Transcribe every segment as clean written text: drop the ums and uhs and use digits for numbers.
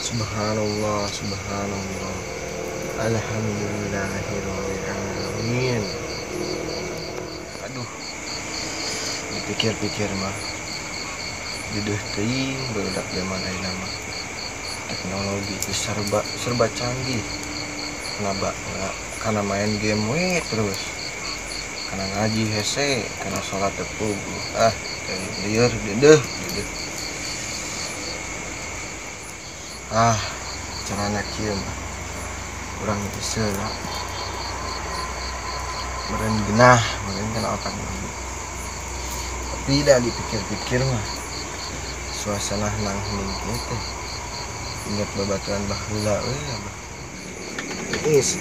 Subhanallah, subhanallah. Alhamdulillahirrahmanirrahim. Aduh, dipikir-pikir mah dedeh teuing barudak zaman ayeuna mah. Teknologi itu serba serba canggih. Kenapa? Karena main game we terus. Karena ngaji hese, karena sholat tepung. Lieur dedeh. Carana kieu mah. Urang geus seula. Meureun genah, meureun kana otak mah. Tapi dah dipikir-pikir mah suasana nang hening kieu teh. Ingat babaturan baheula euy abah. Geus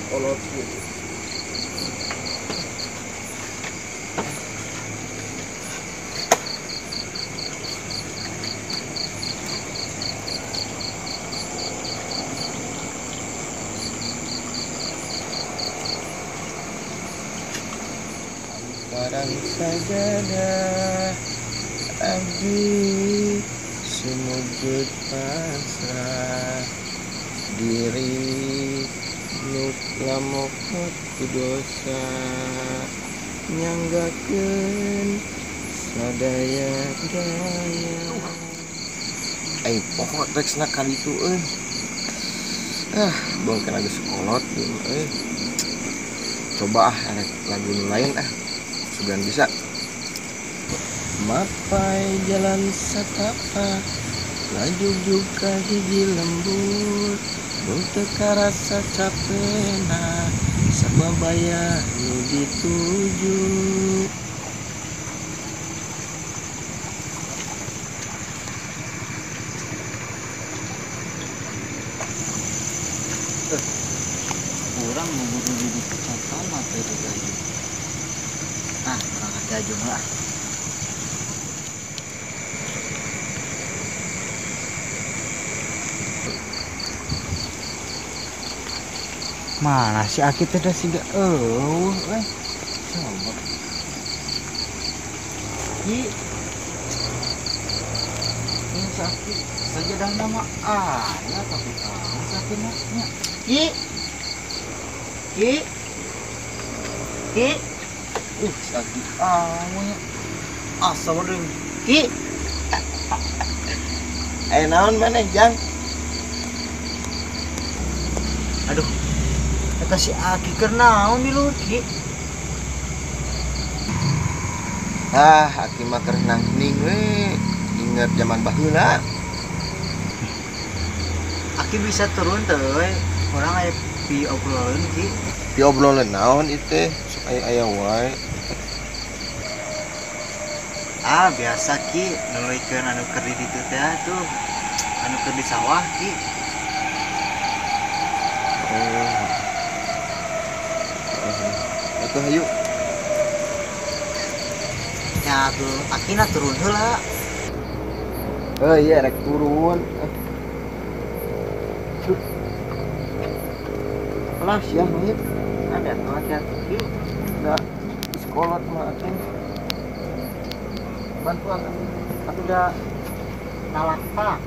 kolot gitu. Barang sajadah abdi sumujud pasrah diri nu lamokot ku dosa nyanggakeun sadaya daya. Pokok teksna kali itu bong kena geus kolot coba lagu lain sugan bisa. Mapai jalan satapak laju juga hiji lembur untuk rasa capena sababaya nu dituju. Kurang memburu di kecamatan atau di gaji. Berangkat gaji lah. Mana si Aki teh dah siga coba Ki ini sakit sajadah nama ayah tapi kamu sakitnya Ki sakit awalnya asal dong Ki Naon maneh Jang? aduh kata si Aki kernaon di lu Ki Aki mah keur nang hening we inget zaman baheula. Aki bisa turun teh orang aya pi obrolan Ki Diobroleun naon ieu teh sok aya wae. Biasa Ki nuluykeun anu keur di ditu teh tuh anu keur di sawah Ki. Atuh hayu. Ya tuh Akina turun heula. Iya rek turun. Alah siang nih. Ada tuh hati-hati Ki. Udah sekolot mah atuh. Bantuan Aku udah nalapa.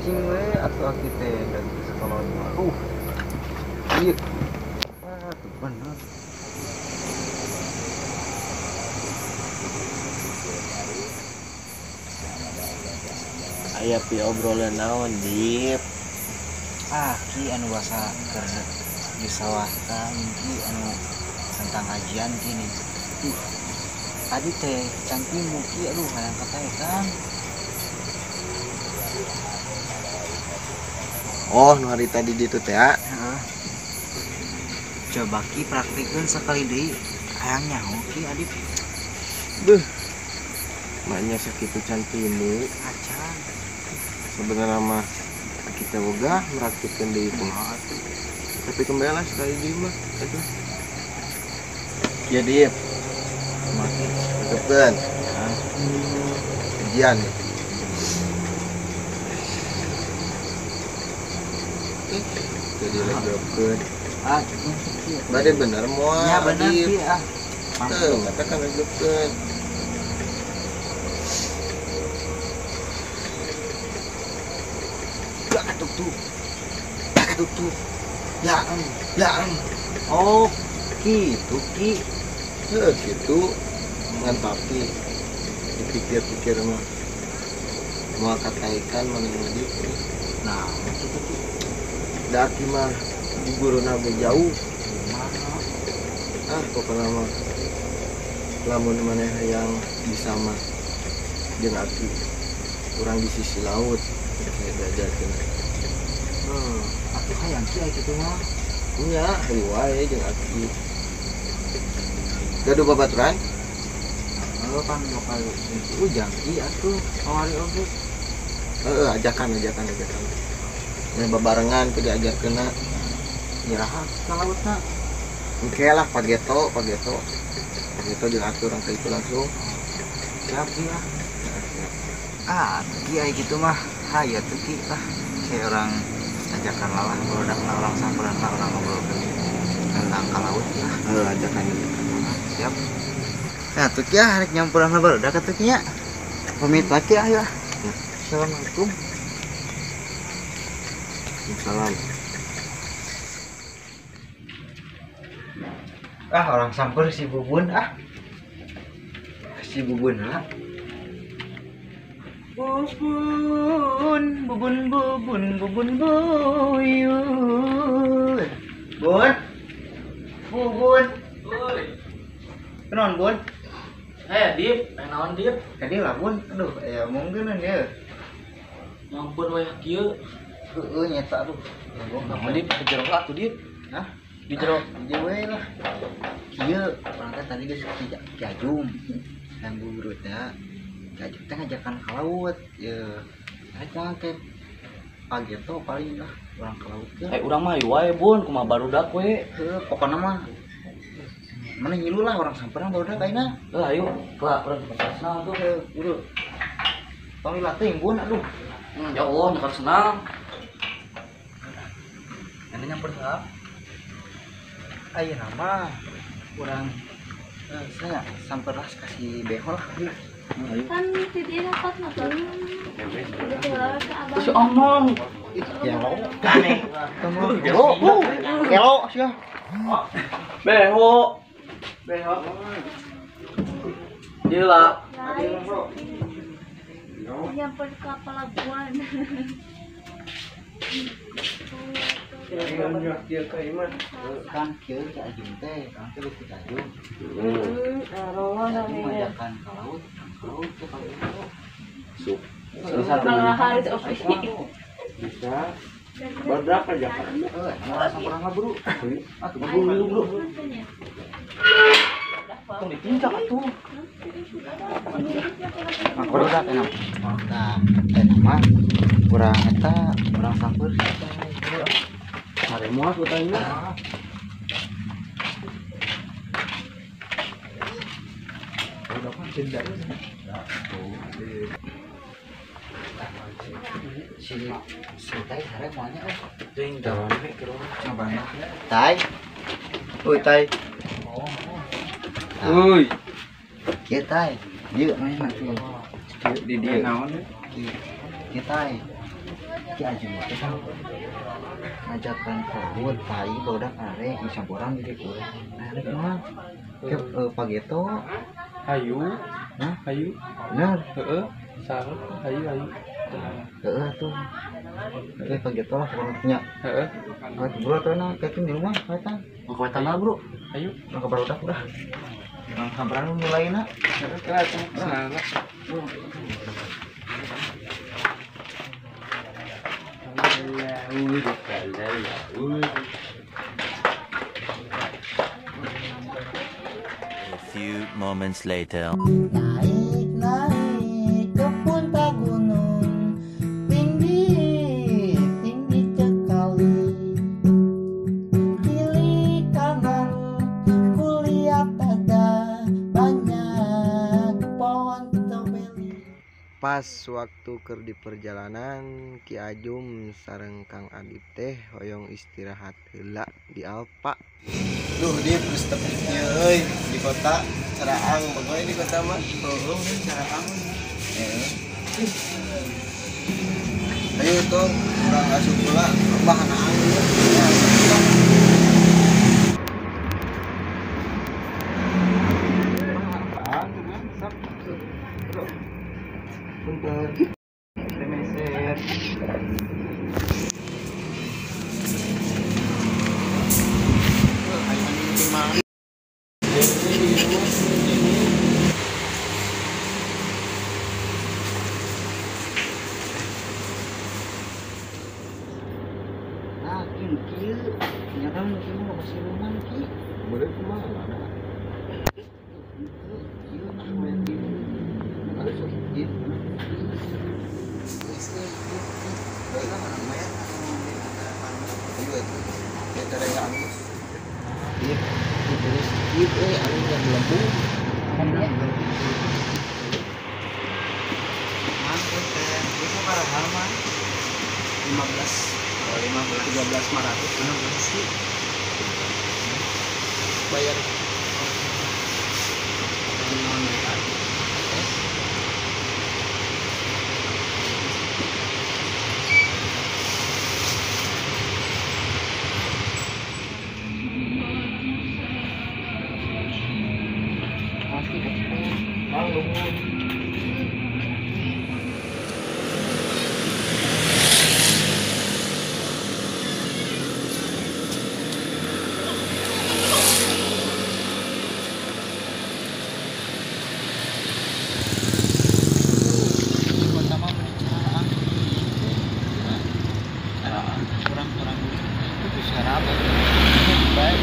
cicing we atuh aki teh dari sekolah mah. Iya. Bener. Aya pi obrolan naon Dip? Ki anu basa keur di sawah teh Ki anu tentang kajian gini. Tadi teh cantimu Ki aduh hayang katae Kang. Nu hari tadi ditu teh Coba Ki praktikeun sakali deui hayang nyaho Ki Adip. Maknya sakitu cantimu. Acan. Sebenarnya mah kita boga merakitkan deui teh. Tapi kembali sekali deui mah atuh. Ya Dip. Makin Tetepkeun. Ujian. teu dilegeukeun. Kieu. Bade bener moal. Ya bener Adip. kieu Teu mata kan legeukeun. Gak ketuk tuh. Ya am. Oh, gitu Ki. Gitu ngan tapi dipikir-pikir mah mau kataikan mana ngadi Nah, itu Ki. daki mah di guru nabe jauh Gimana? pokoknya mah lamun mana yang bisa mah jeung aki kurang di sisi laut saya belajarkeun Atuh hayang Ki gitu mah. nya hayu wae jeung aki gaduh babaturan Kan bakal ujang Ki atuh awali oge. ajakan ya babarengan ke diajarkeunna Nyeraha ka lautna. engke lah pageto diatur orang itu langsung Siap Ki ya. Ki gitu mah hayat tuh Ki kayak orang ajakan lalah barudak orang samperan orang ngobrol tentang ka laut lah. ajakan Siap. Nah tuh Ki harek nyampuran barudak atuh Ki nya. Pamit lagi ya. Assalamualaikum. salam Orang samper si Bubun si Bubun lah. Bubun buyut. Bubun. Kenon Bun. Dip, naon Dip? Tadi lah Bun. Aduh, ya mungkin ya. Ngampun wae kieu. Nyeta tuh. Naon Dip? Di jero lah tuh Dip. Hah? Di jero. Di we lah. Kieu, orang tadi geus Kiajum. Dan burutnya Kiajum teh ngajakan ka laut. Ya. Rek mah teh pageto paling lah orang ka laut teh. Urang mah hayu wae Bun, kumaha barudak we. Pokona mah mana ngilu lah orang samperan barudak ayeuna. Ayo, kelak urang senang tuh. Buru. Tong dilatih Bun, aduh. Ya Allah, nyekat senang. Anda nyamper saha? Ayeuna mah urang saya samperas kasih behol lah. Ayo. Kan tidak dapat nonton kebetulan ke abang Si omong. Kelo. Kelo sia. Beho. Gila. nyamper ke pelabuhan. Kan kieu Ki Ajum teh, kan teh geus Ki Ajum. Namanya. Majakan ka laut teh kalau itu. sup Kalau hari oke. bisa badak aja kan Mau samperan lah bro. Atuh buru bro. Tong ditinjak atuh. Barudak enak. Nah, eta mah urang eta urang sampeur Hari muas utangnya. si Tai harek moalnya Ting jalan we kira Coba Tai. Tai. Uy, Kieu Tai. Dieu main mati. di dia naon we? Kieu Tai. Ki Ajum teh kan ngajakan kabut tai bodak arek disampuran di urang. Arek mah ke pageto. Hayu. Hah? Hayu. Bener. Heeh. Sarep hayu. Heeh tuh. Oke pageto lah pokoknya. Heeh. Bro tuh na kayak di rumah kata. Mau ke tanah, Bro. Ayo. Nang barudak udah. Nang samperan mulai na. Kelas sana. A few moments later. Naik ke puncak gunung tinggi sekali. Kiri kanan kulihat ada banyak pohon stroberi. Pas Pas waktu keur di perjalanan Ki Ajum sareng Kang Adit teh hoyong istirahat heula di Alfa. Duh, dia geus tepiknya euy di kota Caraang, bagoy di kota mah. Heueuh, Caraang. Ayo tuh, urang asup heula bahan angin. Punten. Remeset. Nah, kieu ternyata nu kieu mah masih luman ki. Bener kumaha? Kieu aya di ada sedikit. Baiklah orang maya Iya tuh. Ya cara yang angus. Iya, terus itu anu yang lembut. Kan dia. Mantap teh. Itu para halaman 15 13.500 sih. Bayar kurang itu bisa rame. Baik.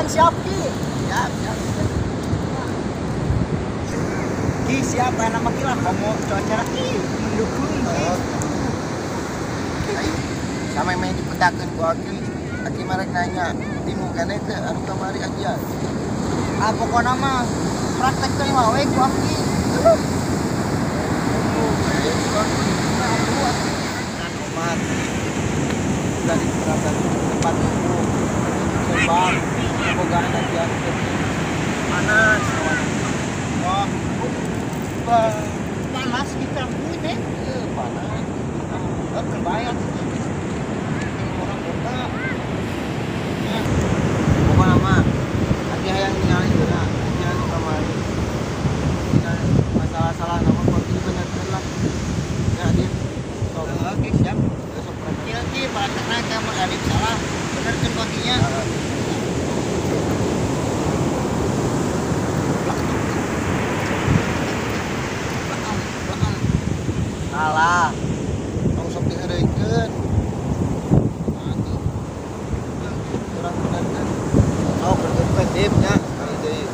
siap Ki. Siap. Ki siap nama Ki lah kamu cuaca Ki mendukung Ki. Sama yang dipetakan ku Ki. Aki marek nanya timu kana teh anu kamari aja. Ah pokona mah praktek teh wae ku Ki. Umat dari berapa tempat itu sebab boga kajian panas wah panas kita punya panas terbayar orang boga ya pokoknya mah hati yang ningali geuna jangan kamari masalah-salah namun konti bener lah ya dia oke siap Ki praktekna kamu adik salah bener kan kontinya salah tong sok dihareukeun urang benerkeun sok berefektif nya kali deui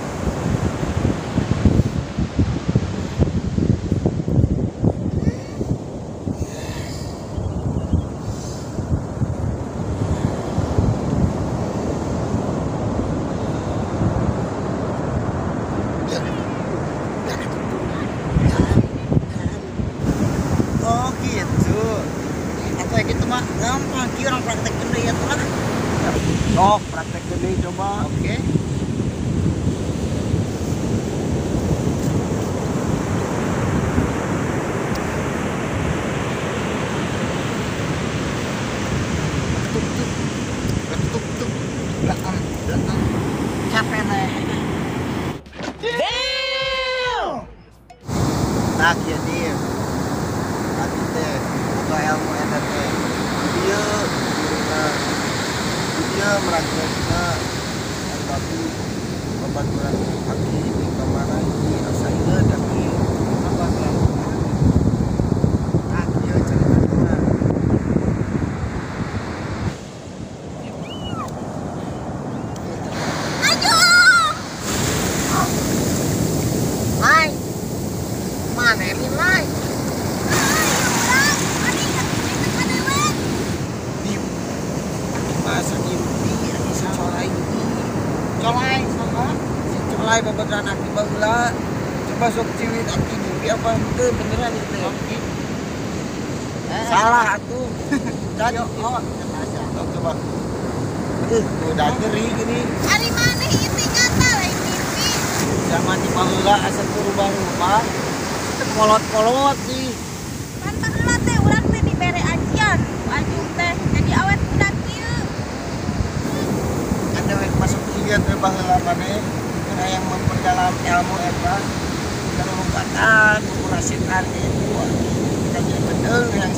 gampang Ki orang praktek gede ya tuh lah. Oh praktek gede coba. Oke. iya meragilnya tapi pembaturan kaki di kemana ini asa iya tapi apa kan kaki ya ceritanya Lai mana ini Lai masa nyimpi ini secolai colai sama si colai babaturan aki baheula coba sok ciwit aki nyimpi apa itu beneran itu salah atuh dan coba udah nyeri gini Ari mana ini kata lain mimpi. zaman di baheula asa berubah-ubah itu kolot-kolot nih Kan baheula teh urang teh dibere ajian. Ajung teh jadi awet budak kieu. ada yang masuk lihat ke baheula maneh kena yang memperdalam ilmu eta lompatan mengurasin hari itu kita jadi bener yang